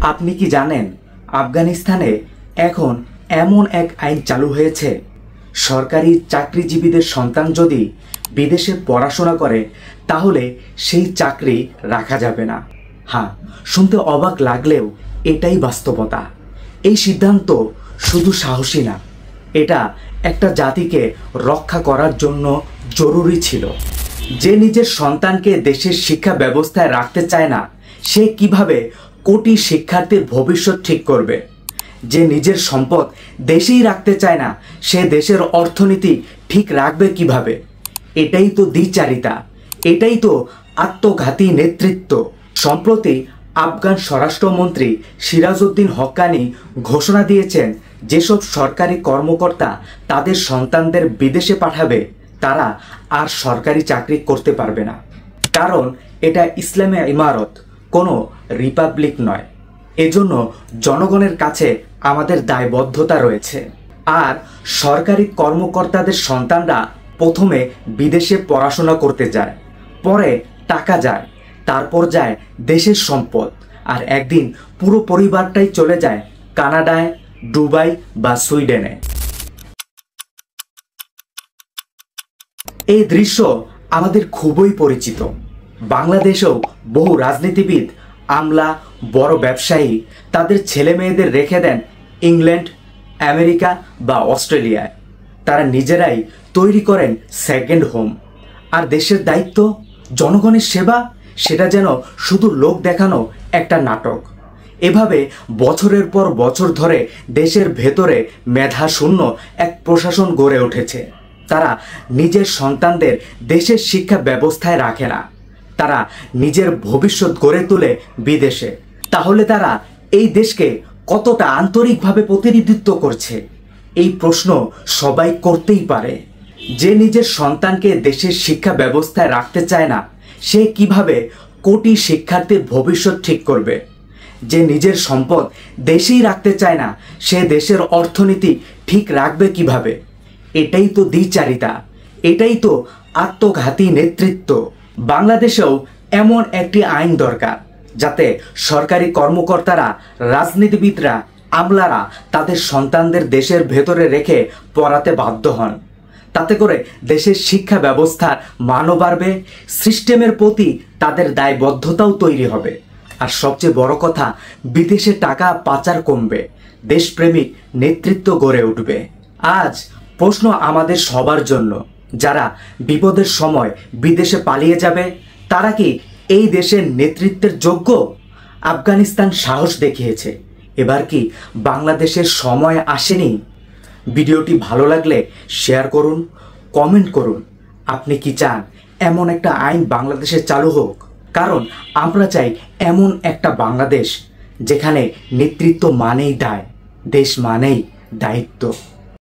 আপনি কি জানেন আফগানিস্তানে এখন এমন এক আইন চালু হয়েছে, সরকারি চাকরিজীবীদের সন্তান যদি বিদেশে পড়াশোনা করে তাহলে সেই চাকরি রাখা যাবে না। হ্যাঁ, শুনতে অবাক লাগলেও এটাই বাস্তবতা। এই সিদ্ধান্ত শুধু সাহসী না, এটা একটা জাতিকে রক্ষা করার জন্য জরুরি ছিল। যে নিজের সন্তানকে দেশের শিক্ষা ব্যবস্থায় রাখতে চায় না, সে কিভাবে কোটি শিক্ষার্থীর ভবিষ্যৎ ঠিক করবে? যে নিজের সম্পদ দেশেই রাখতে চায় না, সে দেশের অর্থনীতি ঠিক রাখবে কিভাবে? এটাই তো দ্বিচারিতা, এটাই তো আত্মঘাতী নেতৃত্ব। সম্প্রতি আফগান স্বরাষ্ট্রমন্ত্রী সিরাজউদ্দিন হক্কানি ঘোষণা দিয়েছেন, যেসব সরকারি কর্মকর্তা তাদের সন্তানদের বিদেশে পাঠাবে তারা আর সরকারি চাকরি করতে পারবে না। কারণ এটা ইসলামী ইমারত, কোনো রিপাবলিক নয়। এজন্য জনগণের কাছে আমাদের দায়বদ্ধতা রয়েছে। আর সরকারি কর্মকর্তাদের সন্তানরা প্রথমে বিদেশে পড়াশোনা করতে যায়, পরে টাকা যায়, তারপর যায় দেশের সম্পদ, আর একদিন পুরো পরিবারটাই চলে যায় কানাডায়, দুবাই বা সুইডেনে। এই দৃশ্য আমাদের খুবই পরিচিত। বাংলাদেশেও বহু রাজনীতিবিদ, আমলা, বড় ব্যবসায়ী তাদের ছেলে মেয়েদের রেখে দেন ইংল্যান্ড, আমেরিকা বা অস্ট্রেলিয়ায়। তারা নিজেরাই তৈরি করেন সেকেন্ড হোম। আর দেশের দায়িত্ব, জনগণের সেবা, সেটা যেন শুধু লোক দেখানো একটা নাটক। এভাবে বছরের পর বছর ধরে দেশের ভেতরে মেধাশূন্য এক প্রশাসন গড়ে উঠেছে। তারা নিজের সন্তানদের দেশের শিক্ষা ব্যবস্থায় রাখে না, তারা নিজের ভবিষ্যৎ গড়ে তোলে বিদেশে। তাহলে তারা এই দেশকে কতটা আন্তরিকভাবে প্রতিনিধিত্ব করছে? এই প্রশ্ন সবাই করতেই পারে। যে নিজের সন্তানকে দেশের শিক্ষা ব্যবস্থায় রাখতে চায় না, সে কিভাবে কোটি শিক্ষার্থীর ভবিষ্যৎ ঠিক করবে? যে নিজের সম্পদ দেশেই রাখতে চায় না, সে দেশের অর্থনীতি ঠিক রাখবে কিভাবে? এটাই তো দ্বিচারিতা, এটাই তো আত্মঘাতী নেতৃত্ব। বাংলাদেশেও এমন একটি আইন দরকার, যাতে সরকারি কর্মকর্তারা, রাজনীতিবিদরা, আমলারা তাদের সন্তানদের দেশের ভেতরে রেখে পড়াতে বাধ্য হন। তাতে করে দেশের শিক্ষা ব্যবস্থার মানও বাড়বে, সিস্টেমের প্রতি তাদের দায়বদ্ধতাও তৈরি হবে। আর সবচেয়ে বড় কথা, বিদেশে টাকা পাচার কমবে, দেশপ্রেমিক নেতৃত্ব গড়ে উঠবে। আজ প্রশ্ন আমাদের সবার জন্য, যারা বিপদের সময় বিদেশে পালিয়ে যাবে, তারা কি এই দেশের নেতৃত্বের যোগ্য? আফগানিস্তান সাহস দেখিয়েছে, এবার কি বাংলাদেশের সময় আসেনি? ভিডিওটি ভালো লাগলে শেয়ার করুন, কমেন্ট করুন। আপনি কি চান এমন একটা আইন বাংলাদেশে চালু হোক? কারণ আমরা চাই এমন একটা বাংলাদেশ যেখানে নেতৃত্ব মানেই দায়, দেশ মানেই দায়িত্ব।